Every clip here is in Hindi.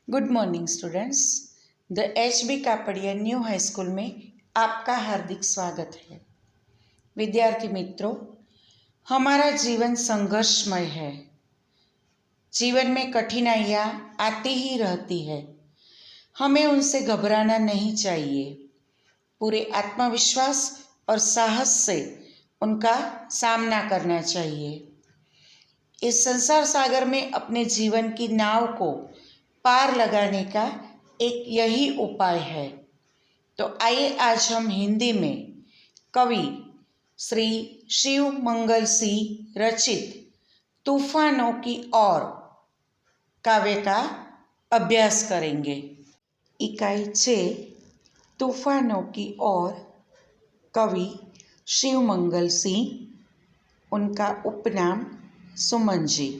Good morning students. The HB. Kapadia new high school में आपका हार्दिक स्वागत है। विद्यार्थी मित्रों, हमारा जीवन संघर्षमय है। जीवन में कठिनाइयाँ आती ही रहती है। हमें उनसे घबराना नहीं चाहिए। पूरे आत्मविश्वास और साहस से उनका सामना करना चाहिए। इस संसार सागर में अपने जीवन की नाव को पार लगाने का एक यही उपाय है। तो आइए आज हम हिंदी में कवि श्री शिव मंगल सिंह रचित तूफानों की ओर काव्य का अभ्यास करेंगे। इकाई 6 तूफानों की ओर, कवि शिव मंगल सिंह, उनका उपनाम सुमन जी।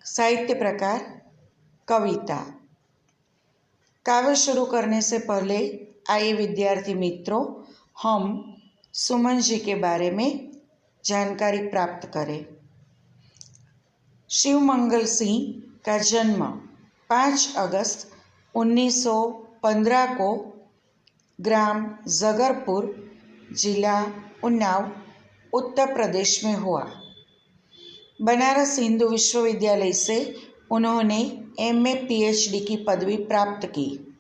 साहित्य प्रकार कविता। काव्य शुरू करने से पहले आइए विद्यार्थी मित्रों, हम सुमन जी के बारे में जानकारी प्राप्त करें। शिव मंगल सिंह का जन्म 5 अगस्त 1915 को ग्राम जगरपुर, जिला उन्नाव, उत्तर प्रदेश में हुआ। बनारस हिंदू विश्वविद्यालय से उन्होंने एमए पीएचडी की पदवी प्राप्त की।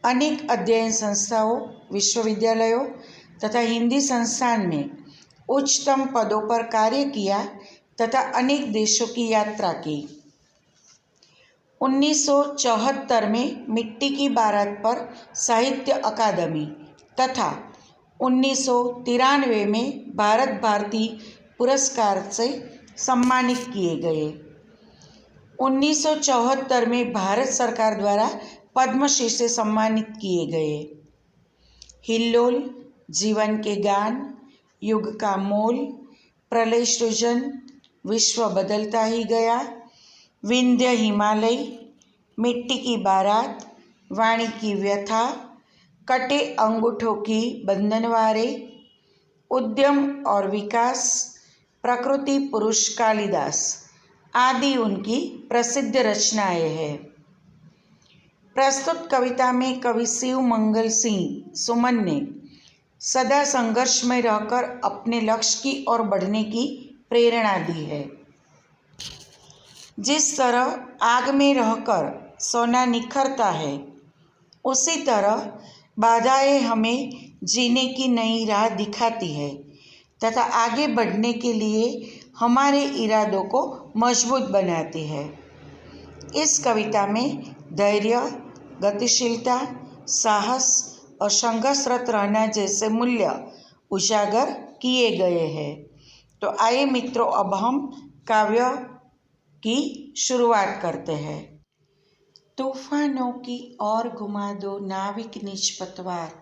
अनेक अध्ययन संस्थाओं, विश्वविद्यालयों तथा हिंदी संस्थान में उच्चतम पदों पर कार्य किया तथा अनेक देशों की यात्रा की। 1974 में मिट्टी की बारात पर साहित्य अकादमी तथा 1993 में भारत भारती पुरस्कार से सम्मानित किए गए। 1974 में भारत सरकार द्वारा पद्मश्री से सम्मानित किए गए। हिल्लोल, जीवन के गान, युग का मोल, प्रलय सृजन, विश्व बदलता ही गया, विंध्य हिमालय, मिट्टी की बारात, वाणी की व्यथा, कटे अंगूठों की बंधनवारे, उद्यम और विकास, प्रकृति पुरुष कालिदास आदि उनकी प्रसिद्ध रचनाएं हैं। प्रस्तुत कविता में कवि शिव मंगल सिंह सुमन ने सदा संघर्ष में रहकर अपने लक्ष्य की ओर बढ़ने की प्रेरणा दी है। जिस तरह आग में रहकर सोना निखरता है, उसी तरह बाधाएं हमें जीने की नई राह दिखाती है तथा आगे बढ़ने के लिए हमारे इरादों को मजबूत बनाती है। इस कविता में धैर्य, गतिशीलता, साहस और संघर्षरत रहना जैसे मूल्य उजागर किए गए हैं। तो आइए मित्रों, अब हम काव्य की शुरुआत करते हैं। तूफानों की ओर घुमा दो नाविक निज पतवार,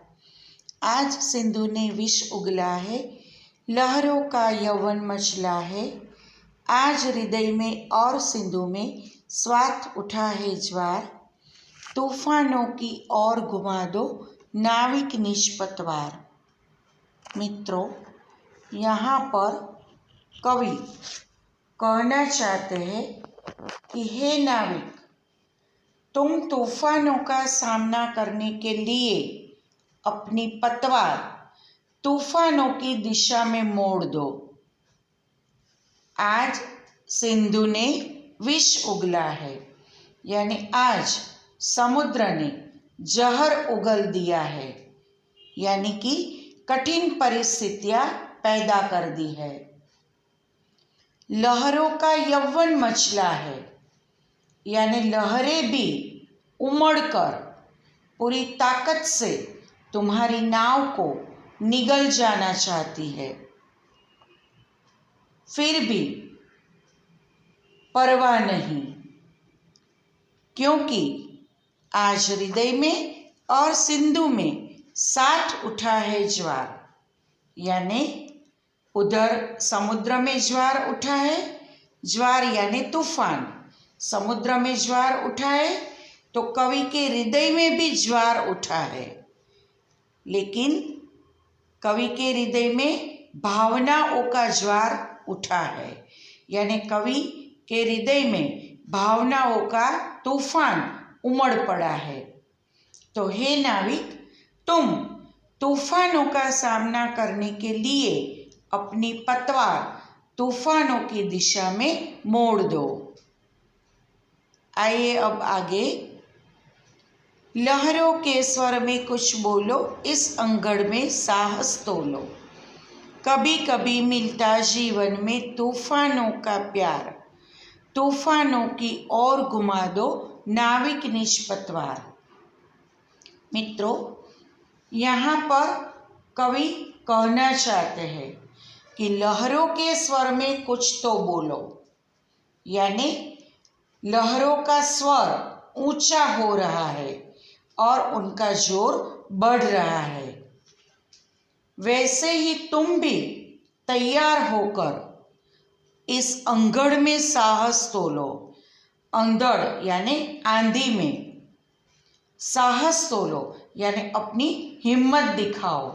आज सिंधु ने विष उगला है, लहरों का यौवन मचला है, आज हृदय में और सिंधु में स्वात उठा है ज्वार, तूफानों की ओर घुमा दो नाविक निज पतवार। मित्रों, यहाँ पर कवि कहना चाहते हैं कि हे नाविक, तुम तूफानों का सामना करने के लिए अपनी पतवार तूफानों की दिशा में मोड़ दो। आज सिंधु ने विष उगला है, यानी आज समुद्र ने जहर उगल दिया है, यानी कि कठिन परिस्थितियां पैदा कर दी है। लहरों का यौवन मचला है, यानी लहरें भी उमड़कर पूरी ताकत से तुम्हारी नाव को निगल जाना चाहती है। फिर भी परवाह नहीं, क्योंकि आज हृदय में और सिंधु में साथ उठा है ज्वार, यानी उधर समुद्र में ज्वार उठा है। ज्वार यानी तूफान, समुद्र में ज्वार उठा है तो कवि के हृदय में भी ज्वार उठा है, लेकिन कवि के हृदय में भावनाओं का ज्वार उठा है, यानी कवि के हृदय में भावनाओं का तूफान उमड़ पड़ा है। तो हे नाविक, तुम तूफानों का सामना करने के लिए अपनी पतवार तूफानों की दिशा में मोड़ दो। आइए अब आगे। लहरों के स्वर में कुछ बोलो, इस अंगड़ में साहस तोलो। कभी कभी मिलता जीवन में तूफानों का प्यार, तूफानों की ओर घुमा दो नाविक निज पतवार। मित्रों, यहाँ पर कवि कहना चाहते हैं कि लहरों के स्वर में कुछ तो बोलो, यानी लहरों का स्वर ऊंचा हो रहा है और उनका जोर बढ़ रहा है। वैसे ही तुम भी तैयार होकर इस अंगड़ में साहस तोलो। अंधड़ यानी आंधी में, साहस तोलो यानी अपनी हिम्मत दिखाओ।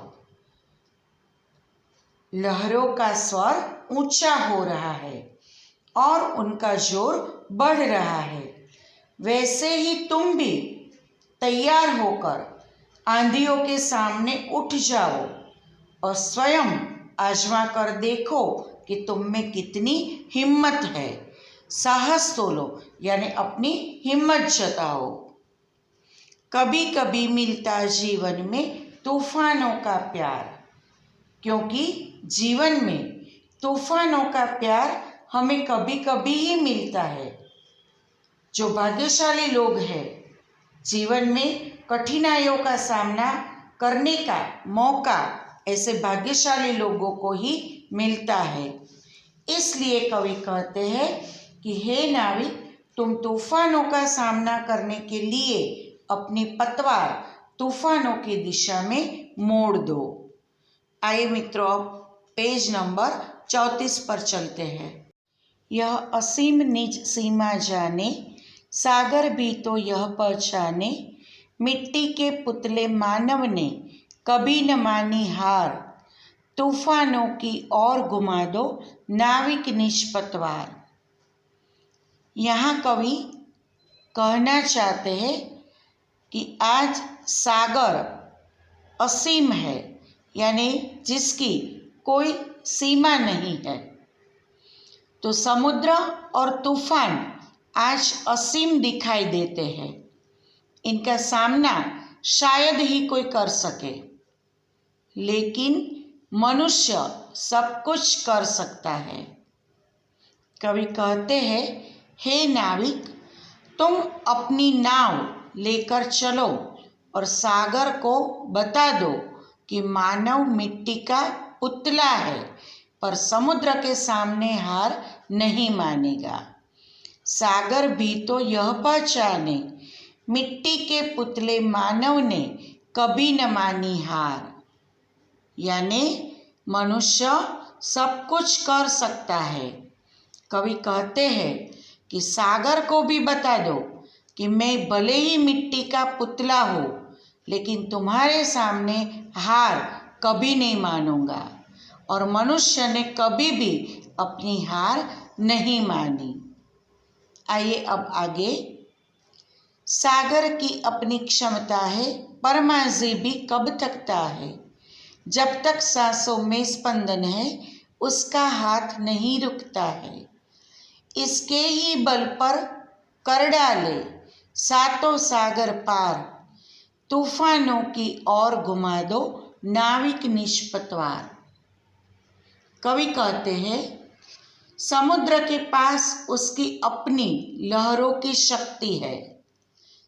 लहरों का स्वर ऊंचा हो रहा है और उनका जोर बढ़ रहा है। वैसे ही तुम भी तैयार होकर आंधियों के सामने उठ जाओ और स्वयं आजमा कर देखो कि तुम में कितनी हिम्मत है। साहस तोलो यानी अपनी हिम्मत जताओ। कभी कभी मिलता जीवन में तूफानों का प्यार, क्योंकि जीवन में तूफानों का प्यार हमें कभी कभी ही मिलता है। जो भाग्यशाली लोग हैं, जीवन में कठिनाइयों का सामना करने का मौका ऐसे भाग्यशाली लोगों को ही मिलता है। इसलिए कवि कहते हैं कि हे नाविक, तुम तूफानों का सामना करने के लिए अपनी पतवार तूफानों की दिशा में मोड़ दो। आइए मित्रों, अब पेज नंबर 34 पर चलते हैं। यह असीम निज सीमा जाने, सागर भी तो यह पहचाने। मिट्टी के पुतले मानव ने कभी न मानी हार, तूफानों की ओर घुमा दो नाविक निज पतवार। यहाँ कवि कहना चाहते हैं कि आज सागर असीम है, यानी जिसकी कोई सीमा नहीं है। तो समुद्र और तूफान आज असीम दिखाई देते हैं। इनका सामना शायद ही कोई कर सके, लेकिन मनुष्य सब कुछ कर सकता है। कवि कहते हैं, हे नाविक, तुम अपनी नाव लेकर चलो और सागर को बता दो कि मानव मिट्टी का पुतला है, पर समुद्र के सामने हार नहीं मानेगा। सागर भी तो यह पहचाने, मिट्टी के पुतले मानव ने कभी न मानी हार। यानी मनुष्य सब कुछ कर सकता है। कवि कहते हैं कि सागर को भी बता दो कि मैं भले ही मिट्टी का पुतला हूँ, लेकिन तुम्हारे सामने हार कभी नहीं मानूंगा। और मनुष्य ने कभी भी अपनी हार नहीं मानी। आइए अब आगे। सागर की अपनी क्षमता है, पर माझी भी कब थकता है। जब तक सांसों में स्पंदन है, उसका हाथ नहीं रुकता है। इसके ही बल पर कर डाले सातों सागर पार, तूफानों की ओर घुमा दो नाविक निज पतवार। कवि कहते हैं, समुद्र के पास उसकी अपनी लहरों की शक्ति है।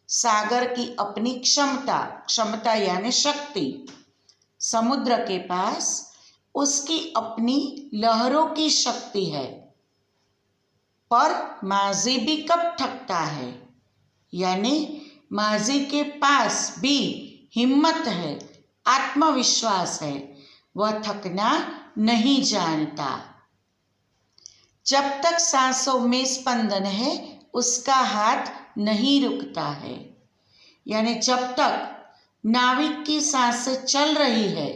सागर की अपनी क्षमता यानी शक्ति। समुद्र के पास उसकी अपनी लहरों की शक्ति है, पर माझी भी कब थकता है। यानी माझी के पास भी हिम्मत है, आत्मविश्वास है, वह थकना नहीं जानता। जब तक सांसों में स्पंदन है, उसका हाथ नहीं रुकता है। यानी जब तक नाविक की सांसें चल रही है,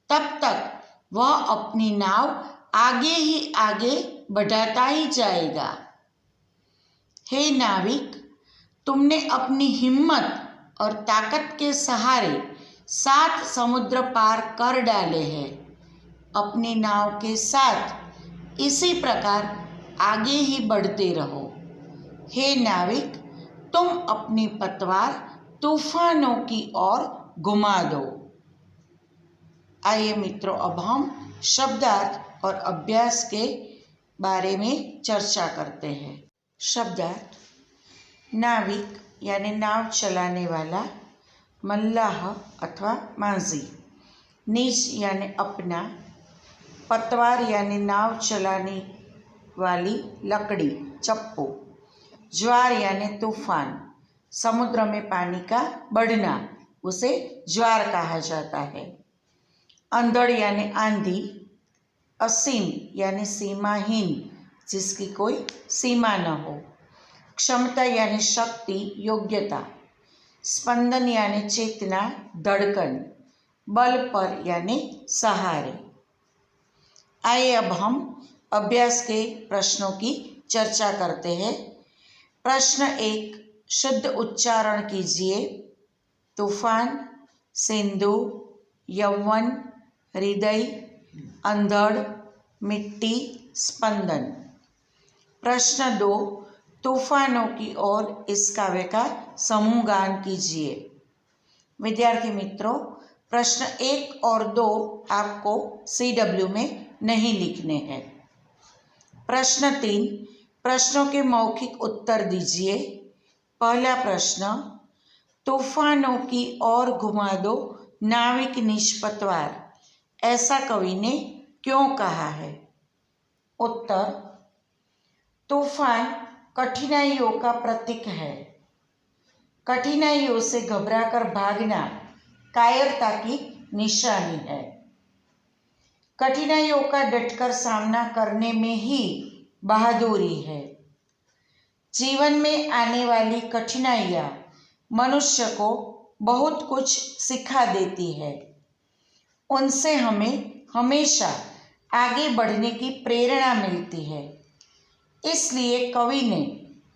तब तक वह अपनी नाव आगे ही आगे बढ़ाता ही जाएगा। हे नाविक, तुमने अपनी हिम्मत और ताकत के सहारे 7 समुद्र पार कर डाले हैं। अपनी नाव के साथ इसी प्रकार आगे ही बढ़ते रहो। हे नाविक, तुम अपनी पतवार तूफानों की ओर घुमा दो। आइए मित्रों, अब हम शब्दार्थ और अभ्यास के बारे में चर्चा करते हैं। शब्दार्थ: नाविक यानी नाव चलाने वाला, मल्लाह अथवा माझी, निज यानी अपना, पतवार यानी नाव चलाने वाली लकड़ी चप्पू, ज्वार यानी तूफान, समुद्र में पानी का बढ़ना उसे ज्वार कहा जाता है। अंधड़ यानी आंधी, असीम यानी सीमाहीन, जिसकी कोई सीमा न हो, क्षमता यानी शक्ति, योग्यता, स्पंदन यानी चेतना, धड़कन, बल पर यानी सहारे। आइए अब हम अभ्यास के प्रश्नों की चर्चा करते हैं। प्रश्न 1, शुद्ध उच्चारण कीजिए। तूफान, सिंधु, यौवन, हृदय, अंधड़, मिट्टी, स्पंदन। प्रश्न 2, तूफानों की ओर इस काव्य का समूह गान कीजिए। विद्यार्थी मित्रों, प्रश्न 1 और 2 आपको CW में नहीं लिखने हैं। प्रश्न 3, प्रश्नों के मौखिक उत्तर दीजिए। पहला प्रश्न, तूफानों की ओर घुमा दो नाविक निज पतवार, ऐसा कवि ने क्यों कहा है? उत्तर: तूफान कठिनाइयों का प्रतीक है। कठिनाइयों से घबराकर भागना कायरता की निशानी है। कठिनाइयों का डटकर सामना करने में ही बहादुरी है। जीवन में आने वाली कठिनाइयाँ मनुष्य को बहुत कुछ सिखा देती है। उनसे हमें हमेशा आगे बढ़ने की प्रेरणा मिलती है। इसलिए कवि ने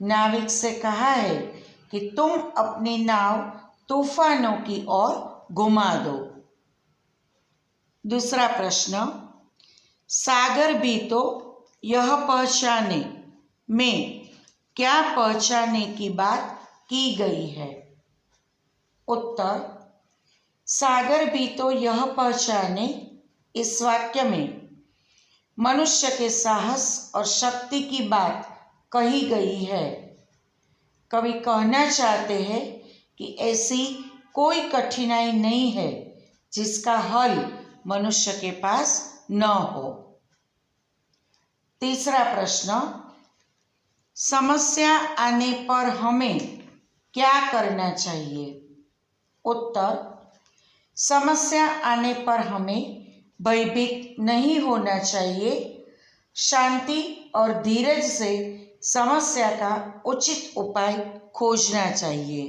नाविक से कहा है कि तुम अपनी नाव तूफानों की ओर घुमा दो। दूसरा प्रश्न, सागर भी तो यह पहचाने में क्या पहचाने की बात की गई है? उत्तर: सागर भी तो यह पहचाने, इस वाक्य में मनुष्य के साहस और शक्ति की बात कही गई है। कवि कहना चाहते हैं कि ऐसी कोई कठिनाई नहीं है जिसका हल मनुष्य के पास न हो। तीसरा प्रश्न, समस्या आने पर हमें क्या करना चाहिए? उत्तर: समस्या आने पर हमें भयभीत नहीं होना चाहिए। शांति और धीरज से समस्या का उचित उपाय खोजना चाहिए।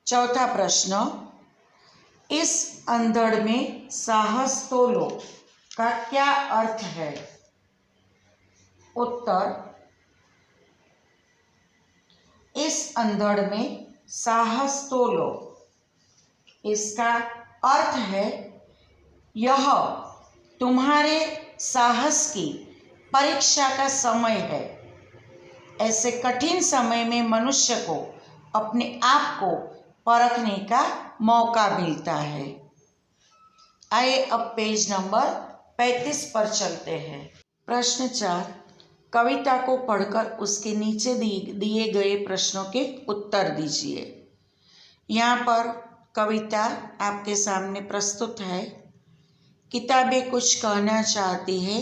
चौथा प्रश्न, इस अंधड़ में साहस तोलो का क्या अर्थ है? उत्तर: इस अंधड़ में साहस तोलो, इसका अर्थ है यह तुम्हारे साहस की परीक्षा का समय है। ऐसे कठिन समय में मनुष्य को अपने आप को परखने का मौका मिलता है। आइए अब पेज नंबर 35 पर चलते हैं। प्रश्न 4, कविता को पढ़कर उसके नीचे दिए गए प्रश्नों के उत्तर दीजिए। यहाँ पर कविता आपके सामने प्रस्तुत है। किताबें कुछ कहना चाहती है,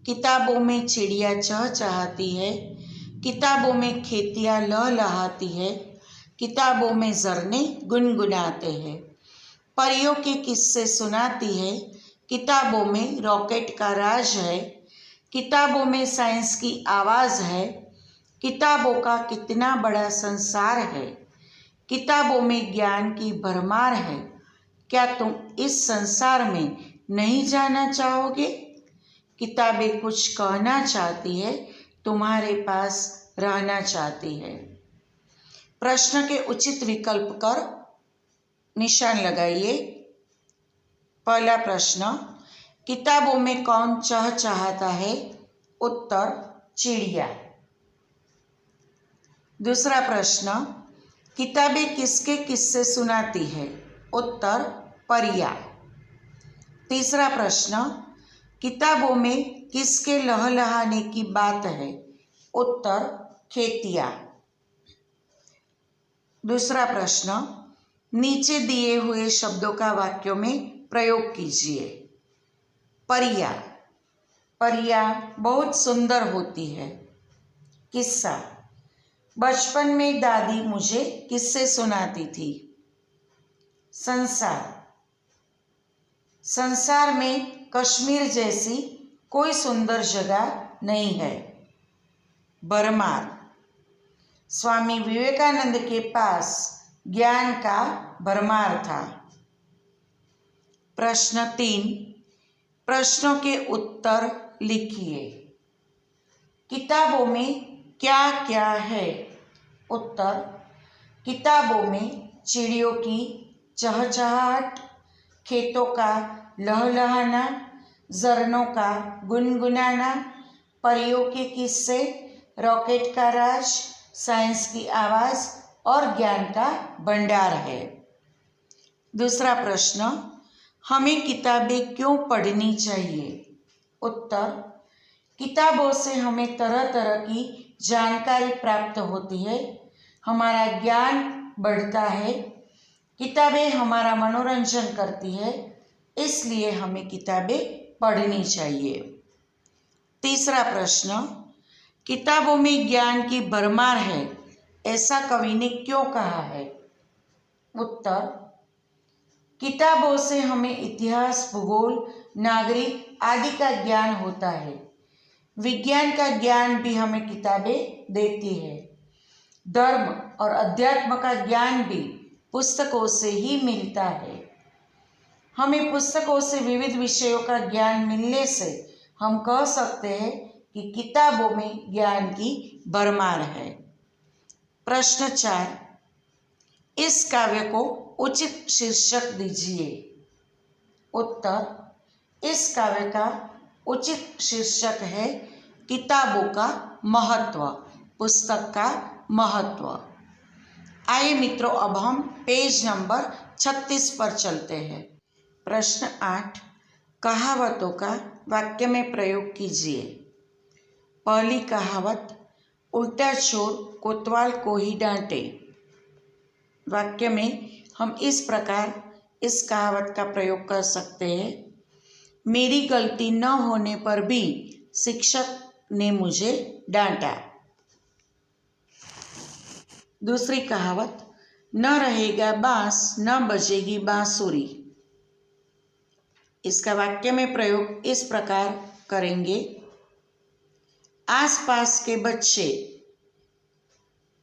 किताबों में चिड़िया चहचहाती है, किताबों में खेतियाँ लहलहाती है, किताबों में झरने गुनगुनाते हैं, परियों के किस्से सुनाती है, किताबों में रॉकेट का राज है, किताबों में साइंस की आवाज़ है, किताबों का कितना बड़ा संसार है, किताबों में ज्ञान की भरमार है। क्या तुम इस संसार में नहीं जाना चाहोगे? किताबें कुछ कहना चाहती है, तुम्हारे पास रहना चाहती है। प्रश्न के उचित विकल्प कर निशान लगाइए। पहला प्रश्न, किताबों में कौन चहचहाता है? उत्तर, चिड़िया। दूसरा प्रश्न, किताबें किसके किस्से सुनाती है? उत्तर, परियां। तीसरा प्रश्न, किताबों में किसके लहलहाने की बात है? उत्तर, खेतिया। दूसरा प्रश्न, नीचे दिए हुए शब्दों का वाक्यों में प्रयोग कीजिए। परियां, परियां बहुत सुंदर होती है। किस्सा, बचपन में दादी मुझे किस्से सुनाती थी। संसार, संसार में कश्मीर जैसी कोई सुंदर जगह नहीं है। भरमार, स्वामी विवेकानंद के पास ज्ञान का भरमार था। प्रश्न 3, प्रश्नों के उत्तर लिखिए। किताबों में क्या क्या है? उत्तर, किताबों में चिड़ियों की चहचहाहट, खेतों का लहलहाना, झरनों का गुनगुनाना, परियों के किस्से, रॉकेट का राज, साइंस की आवाज़ और ज्ञान का भंडार है। दूसरा प्रश्न, हमें किताबें क्यों पढ़नी चाहिए? उत्तर, किताबों से हमें तरह तरह की जानकारी प्राप्त होती है, हमारा ज्ञान बढ़ता है। किताबें हमारा मनोरंजन करती है, इसलिए हमें किताबें पढ़नी चाहिए। तीसरा प्रश्न, किताबों में ज्ञान की भरमार है, ऐसा कवि ने क्यों कहा है? उत्तर, किताबों से हमें इतिहास, भूगोल, नागरिक आदि का ज्ञान होता है। विज्ञान का ज्ञान भी हमें किताबें देती है। धर्म और अध्यात्म का ज्ञान भी पुस्तकों से ही मिलता है। हमें पुस्तकों से विविध विषयों का ज्ञान मिलने से हम कह सकते हैं कि किताबों में ज्ञान की भरमार है। प्रश्न 4, इस काव्य को उचित शीर्षक दीजिए। उत्तर, इस काव्य का उचित शीर्षक है किताबों का महत्व, पुस्तक का महत्व। आइए मित्रों, अब हम पेज नंबर 36 पर चलते हैं। प्रश्न 8, कहावतों का वाक्य में प्रयोग कीजिए। पहली कहावत, उल्टा चोर कोतवाल को ही डांटे। वाक्य में हम इस प्रकार इस कहावत का प्रयोग कर सकते हैं, मेरी गलती न होने पर भी शिक्षक ने मुझे डांटा। दूसरी कहावत, न रहेगा बांस न बजेगी बांसुरी। इसका वाक्य में प्रयोग इस प्रकार करेंगे, आसपास के बच्चे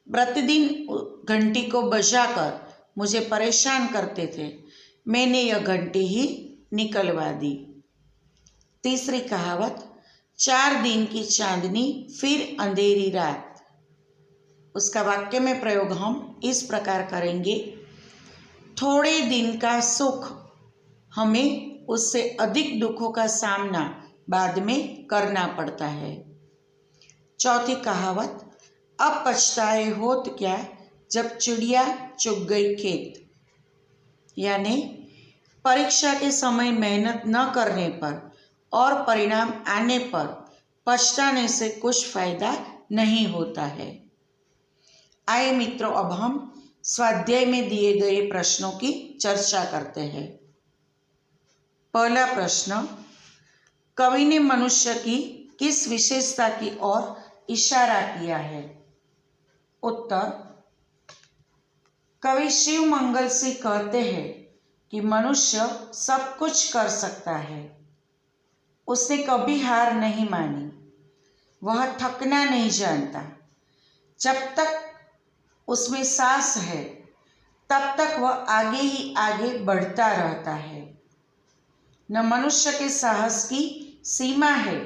प्रतिदिन घंटी को बजाकर मुझे परेशान करते थे, मैंने यह घंटी ही निकलवा दी। तीसरी कहावत, 4 दिन की चांदनी फिर अंधेरी रात। उसका वाक्य में प्रयोग हम इस प्रकार करेंगे, थोड़े दिन का सुख हमें उससे अधिक दुखों का सामना बाद में करना पड़ता है। चौथी कहावत, अब पछताए होत क्या जब चिड़िया चुग गई खेत। यानी परीक्षा के समय मेहनत न करने पर और परिणाम आने पर पछताने से कुछ फायदा नहीं होता है। आइए मित्रों, अब हम स्वाध्याय में दिए गए प्रश्नों की चर्चा करते हैं। पहला प्रश्न, कवि ने मनुष्य की किस विशेषता की ओर इशारा किया है? उत्तर, कवि शिव मंगल सिंह कहते हैं कि मनुष्य सब कुछ कर सकता है, उसने कभी हार नहीं मानी, वह थकना नहीं जानता। जब तक उसमें सांस है तब तक वह आगे ही आगे बढ़ता रहता है। न मनुष्य के साहस की सीमा है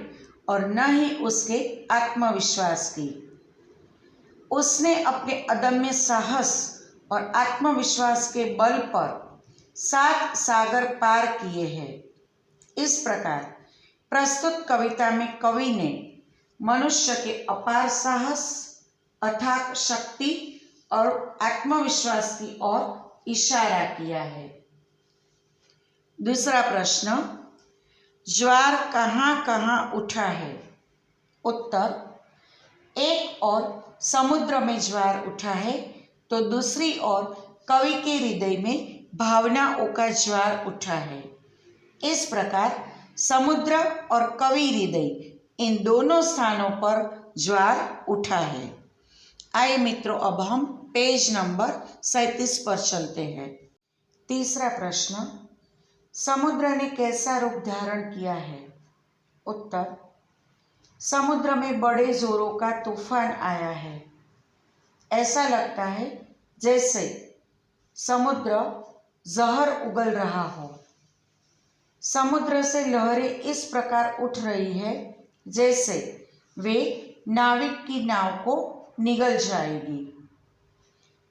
और न ही उसके आत्मविश्वास की। उसने अपने अदम्य साहस और आत्मविश्वास के बल पर 7 सागर पार किए हैं। इस प्रकार प्रस्तुत कविता में कवि ने मनुष्य के अपार साहस, अथाक शक्ति और आत्मविश्वास की ओर इशारा किया है। दूसरा प्रश्न, ज्वार कहाँ कहाँ उठा है? उत्तर, एक ओर समुद्र में ज्वार उठा है तो दूसरी ओर कवि के हृदय में भावनाओं का ज्वार उठा है। इस प्रकार समुद्र और कवि हृदय इन दोनों स्थानों पर ज्वार उठा है। आइए मित्रों, अब हम पेज नंबर 37 पर चलते हैं। तीसरा प्रश्न, समुद्र ने कैसा रूप धारण किया है? उत्तर, समुद्र में बड़े जोरों का तूफान आया है। ऐसा लगता है जैसे समुद्र जहर उगल रहा हो। समुद्र से लहरें इस प्रकार उठ रही है जैसे वे नाविक की नाव को निगल जाएगी।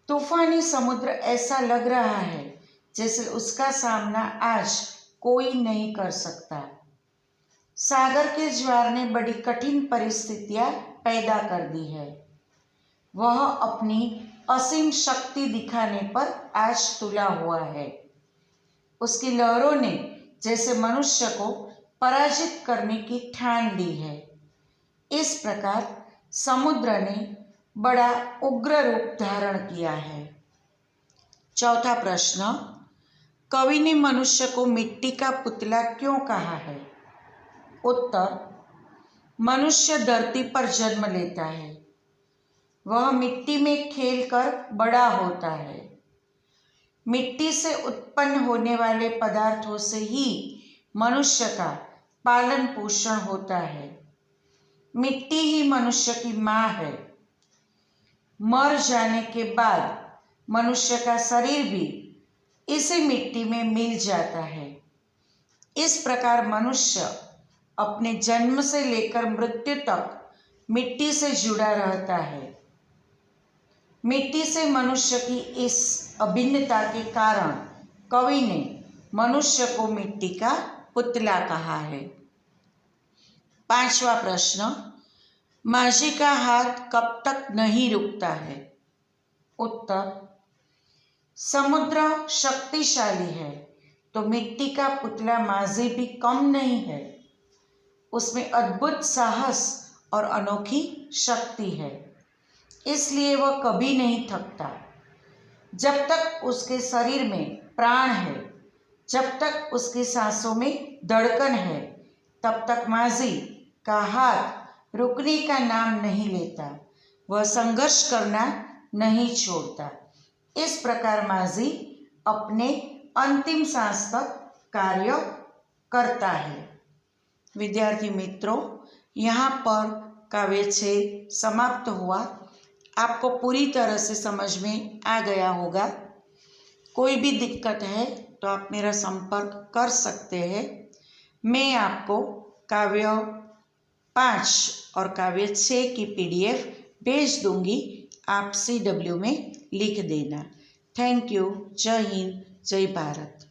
तूफानी समुद्र ऐसा लग रहा है जैसे उसका सामना आज कोई नहीं कर सकता। सागर के ज्वार ने बड़ी कठिन परिस्थितियां पैदा कर दी है। वह अपनी असीम शक्ति दिखाने पर आज तुला हुआ है। उसकी लहरों ने जैसे मनुष्य को पराजित करने की ठान ली है। इस प्रकार समुद्र ने बड़ा उग्र रूप धारण किया है। चौथा प्रश्न, कवि ने मनुष्य को मिट्टी का पुतला क्यों कहा है? उत्तर, मनुष्य धरती पर जन्म लेता है। वह मिट्टी में खेलकर बड़ा होता है। मिट्टी से उत्पन्न होने वाले पदार्थों से ही मनुष्य का पालन पोषण होता है। मिट्टी ही मनुष्य की माँ है। मर जाने के बाद मनुष्य का शरीर भी इसी मिट्टी में मिल जाता है। इस प्रकार मनुष्य अपने जन्म से लेकर मृत्यु तक मिट्टी से जुड़ा रहता है। मिट्टी से मनुष्य की इस अभिन्नता के कारण कवि ने मनुष्य को मिट्टी का पुतला कहा है। पांचवा प्रश्न, माझी का हाथ कब तक नहीं रुकता है? उत्तर, समुद्र शक्तिशाली है तो मिट्टी का पुतला माझी भी कम नहीं है। उसमें अद्भुत साहस और अनोखी शक्ति है, इसलिए वह कभी नहीं थकता। जब तक उसके शरीर में प्राण है, जब तक उसकी सांसों में धड़कन है, तब तक माझी का हाथ रुकने का नाम नहीं लेता। वह संघर्ष करना नहीं छोड़ता। इस प्रकार माझी अपने अंतिम सांस तक कार्य करता है। विद्यार्थी मित्रों, यहाँ पर काव्य 6 समाप्त हुआ। आपको पूरी तरह से समझ में आ गया होगा। कोई भी दिक्कत है तो आप मेरा संपर्क कर सकते हैं। मैं आपको काव्य 5 और काव्य 6 की PDF भेज दूंगी। आप CW में लिख देना। Thank you. जय हिंद, जय भारत।